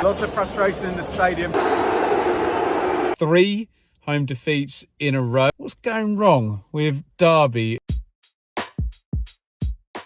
Lots of frustration in the stadium. 3 home defeats in a row. What's going wrong with Derby?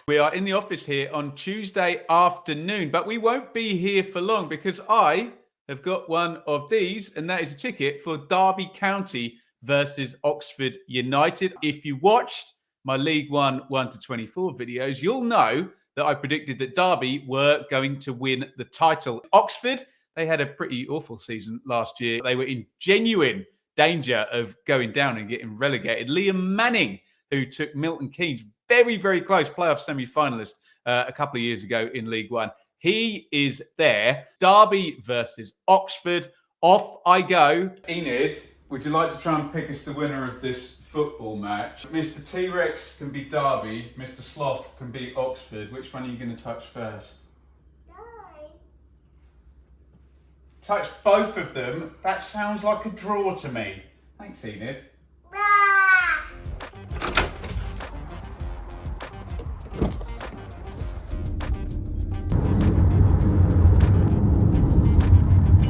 We are in the office here on Tuesday afternoon, but we won't be here for long because I have got one of these, and that is a ticket for Derby County versus Oxford United. If you watched my League One 1-24 videos, you'll know that I predicted that Derby were going to win the title. Oxford, they had a pretty awful season last year. They were in genuine danger of going down and getting relegated. Liam Manning, who took Milton Keynes, very, very close playoff semi-finalist a couple of years ago in League One. He is there. Derby versus Oxford. Off I go. Enid, would you like to try and pick us the winner of this football match? Mr. T-Rex can be Derby. Mr. Sloth can be Oxford. Which one are you going to touch first? Derby. Touch both of them? That sounds like a draw to me. Thanks, Enid.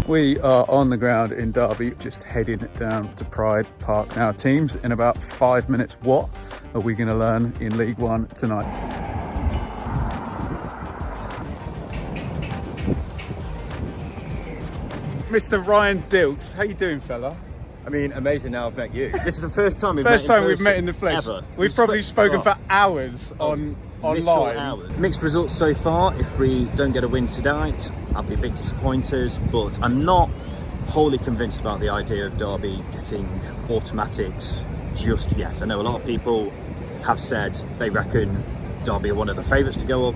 We are on the ground in Derby, just heading down to Pride Park now. Teams in about 5 minutes. What are we going to learn in League One tonight? Mr. Ryan Dilts, how you doing, fella? I mean, amazing now I've met you. This is the first time we've met in the flesh. Ever. We've probably spoken for hours online. Hours. Mixed results so far. If we don't get a win tonight, I'll be a bit disappointed, but I'm not wholly convinced about the idea of Derby getting automatics just yet. I know a lot of people have said they reckon Derby are one of the favourites to go up.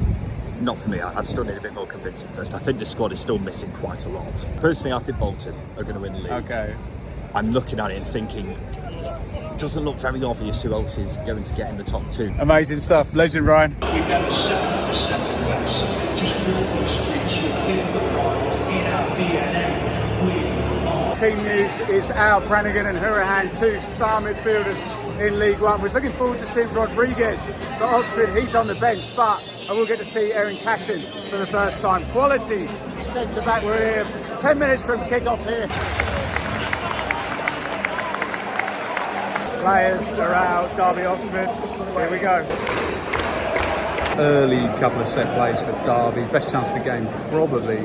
Not for me. I still need a bit more convincing first. I think the squad is still missing quite a lot. Personally, I think Bolton are going to win the league. Okay. I'm looking at it and thinking, it doesn't look very obvious who else is going to get in the top 2. Amazing stuff. Legend, Ryan. We've never settled for second place. Just walk those streets, you'll feel the pride. It's in our DNA. We are. Team news is out. Brannigan and Hurahan, 2 star midfielders in League One. Was looking forward to seeing Rodriguez for Oxford. He's on the bench, but I will get to see Aaron Cashin for the first time. Quality centre back. We're here 10 minutes from kick-off here. Players are out. Derby, Oxford. Here we go. Early couple of set plays for Derby. Best chance of the game probably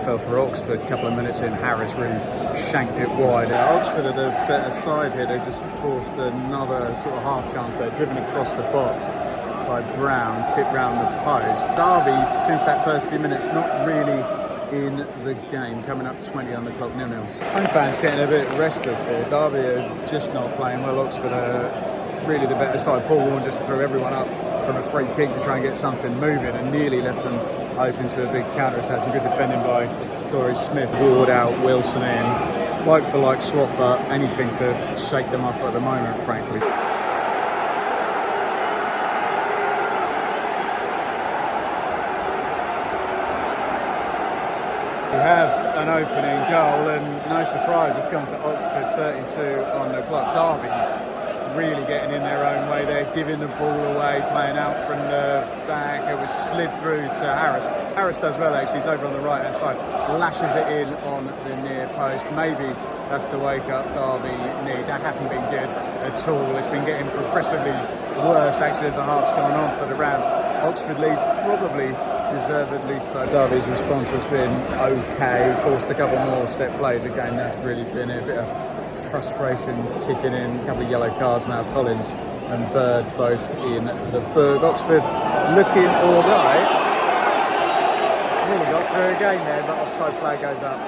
fell for Oxford. A couple of minutes in, Harris really shanked it wide. Oxford are the better side here. They just forced another sort of half chance there, driven across the box by Brown, tipped round the post. Derby, since that first few minutes, not really in the game, coming up 20 on the clock, 0-0. Home fans getting a bit restless here. Derby are just not playing well. Oxford are really the better side. Paul Warne just threw everyone up from a free kick to try and get something moving and nearly left them open to a big counter-attack. Some good defending by Corey Smith. Ward out, Wilson in. Like for like swap, but anything to shake them up at the moment, frankly. We have an opening goal, and no surprise, it's gone to Oxford. 32 on the clock. Derby really getting in their own way there, giving the ball away, playing out from the back. It was slid through to Harris. Harris does well actually, he's over on the right hand side, lashes it in on the near post. Maybe that's the wake up Derby need. That hasn't been good at all. It's been getting progressively worse actually as the half's gone on for the Rams. Oxford lead probably deservedly so. Derby's response has been okay, forced a couple more set plays again. That's really been a bit of frustration kicking in. A couple of yellow cards now. Collins and Bird both in the book. Oxford looking all right. Really got through again there, but offside flag goes up.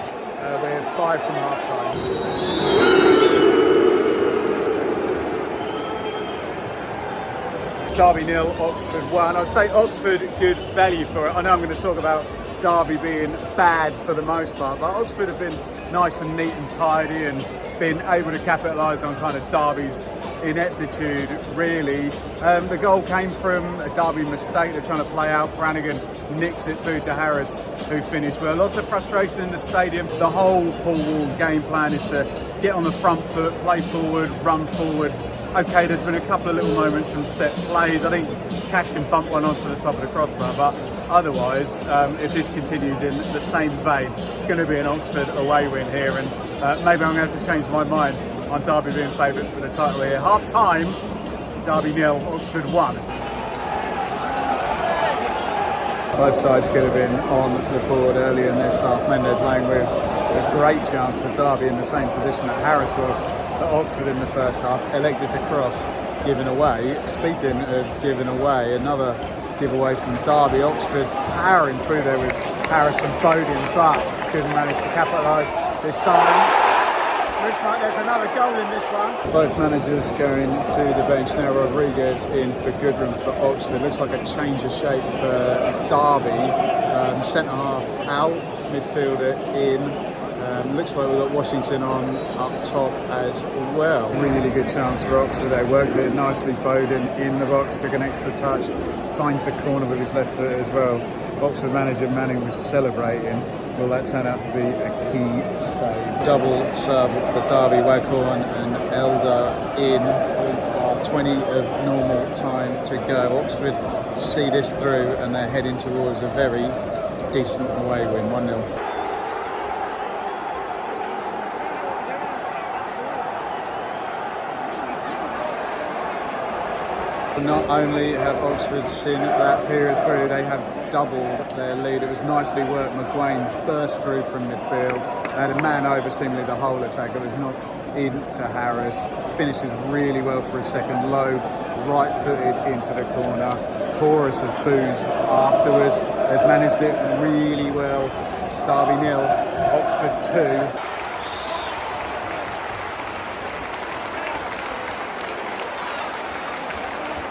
We're 5 from half time. Derby 0, Oxford 1. I'd say Oxford good value for it. I know I'm going to talk about Derby being bad for the most part, but Oxford have been nice and neat and tidy and been able to capitalise on kind of Derby's ineptitude, really. The goal came from a Derby mistake. They're trying to play out. Brannigan nicks it through to Harris, who finished well. Lots of frustration in the stadium. The whole Paul Warne game plan is to get on the front foot, play forward, run forward. Okay, there's been a couple of little moments from set plays. I think Cashin bumped one onto the top of the crossbar, but Otherwise, if this continues in the same vein, it's going to be an Oxford away win here, and maybe I'm going to have to change my mind on Derby being favourites for the title here. Half time, Derby 0, Oxford 1. Both sides could have been on the board earlier in this half. Mendes Lane with a great chance for Derby in the same position that Harris was for Oxford in the first half, elected to cross, given away. Speaking of giving away, another giveaway from Derby. Oxford powering through there with Harris and Bowden, but couldn't manage to capitalise this time. Looks like there's another goal in this one. Both managers going to the bench now. Rodriguez in for Goodrum for Oxford. Looks like a change of shape for Derby. Centre half out, midfielder in. Looks like we've got Washington on up top as well. Really good chance for Oxford. They worked it nicely. Bowden in the box, took an extra touch, finds the corner with his left foot as well. Oxford manager Manning was celebrating. Will that turn out to be a key save? Double sub for Derby, Waghorn and Elder in. 20 of normal time to go. Oxford see this through and they're heading towards a very decent away win, 1-0. Not only have Oxford seen that period through, they have doubled their lead. It was nicely worked. McGuane burst through from midfield. They had a man over seemingly the whole attack. It was knocked into Harris. Finishes really well for a second. Low, right-footed into the corner. Chorus of boos afterwards. They've managed it really well. It's Derby 0, Oxford 2.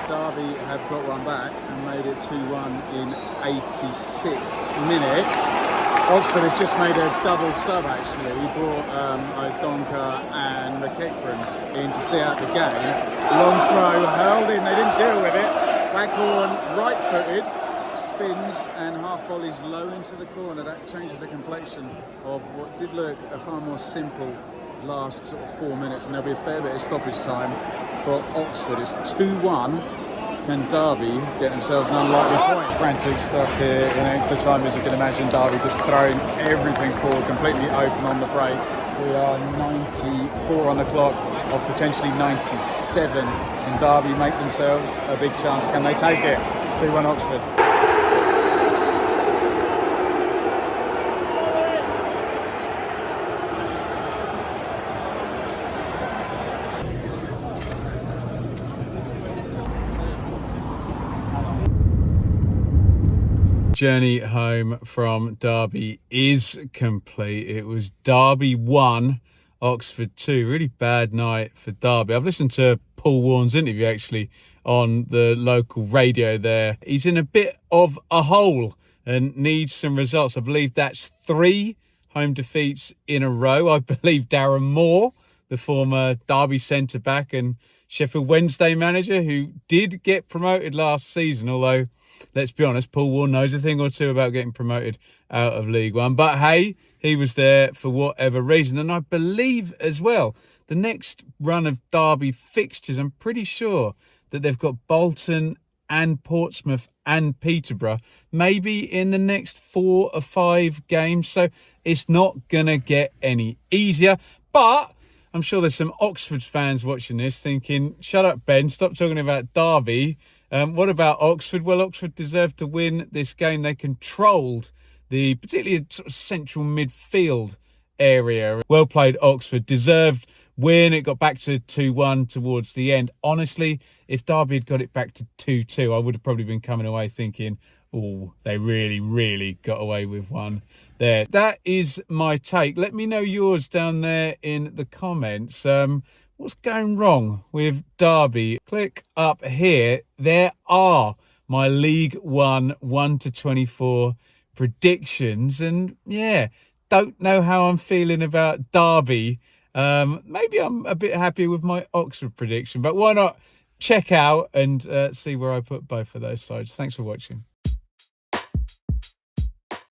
Derby have got one back and made it 2-1 in 86th minute. Oxford has just made a double sub actually. He brought O'Donker and McEachran in to see out the game. Long throw, hurled in, they didn't deal with it. Waghorn right-footed, spins and half volleys low into the corner. That changes the complexion of what did look a far more simple last sort of 4 minutes, and there'll be a fair bit of stoppage time for Oxford. It's 2-1. Can Derby get themselves an unlikely point? Frantic stuff here in extra time, as you can imagine. Derby just throwing everything forward, completely open on the break. We are 94 on the clock of potentially 97. Can Derby make themselves a big chance? Can they take it? 2-1 Oxford. Journey home from Derby is complete. It was Derby 1, Oxford 2. Really bad night for Derby. I've listened to Paul Warne's interview actually on the local radio there. He's in a bit of a hole and needs some results. I believe that's 3 home defeats in a row. I believe Darren Moore, the former Derby centre-back and Sheffield Wednesday manager who did get promoted last season, although let's be honest, Paul Warne knows a thing or two about getting promoted out of League One. But hey, he was there for whatever reason. And I believe as well, the next run of Derby fixtures, I'm pretty sure that they've got Bolton and Portsmouth and Peterborough, maybe in the next 4 or 5 games. So it's not going to get any easier. But I'm sure there's some Oxford fans watching this thinking, shut up, Ben, stop talking about Derby. What about Oxford? Well, Oxford deserved to win this game. They controlled the particularly sort of central midfield area. Well played, Oxford. Deserved win. It got back to 2-1 towards the end. Honestly, if Derby had got it back to 2-2, I would have probably been coming away thinking, oh, they really, really got away with one there. That is my take. Let me know yours down there in the comments. What's going wrong with Derby? Click up here. There are my League One 1-24 predictions. And yeah, don't know how I'm feeling about Derby. Maybe I'm a bit happy with my Oxford prediction, but why not check out and see where I put both of those sides. Thanks for watching.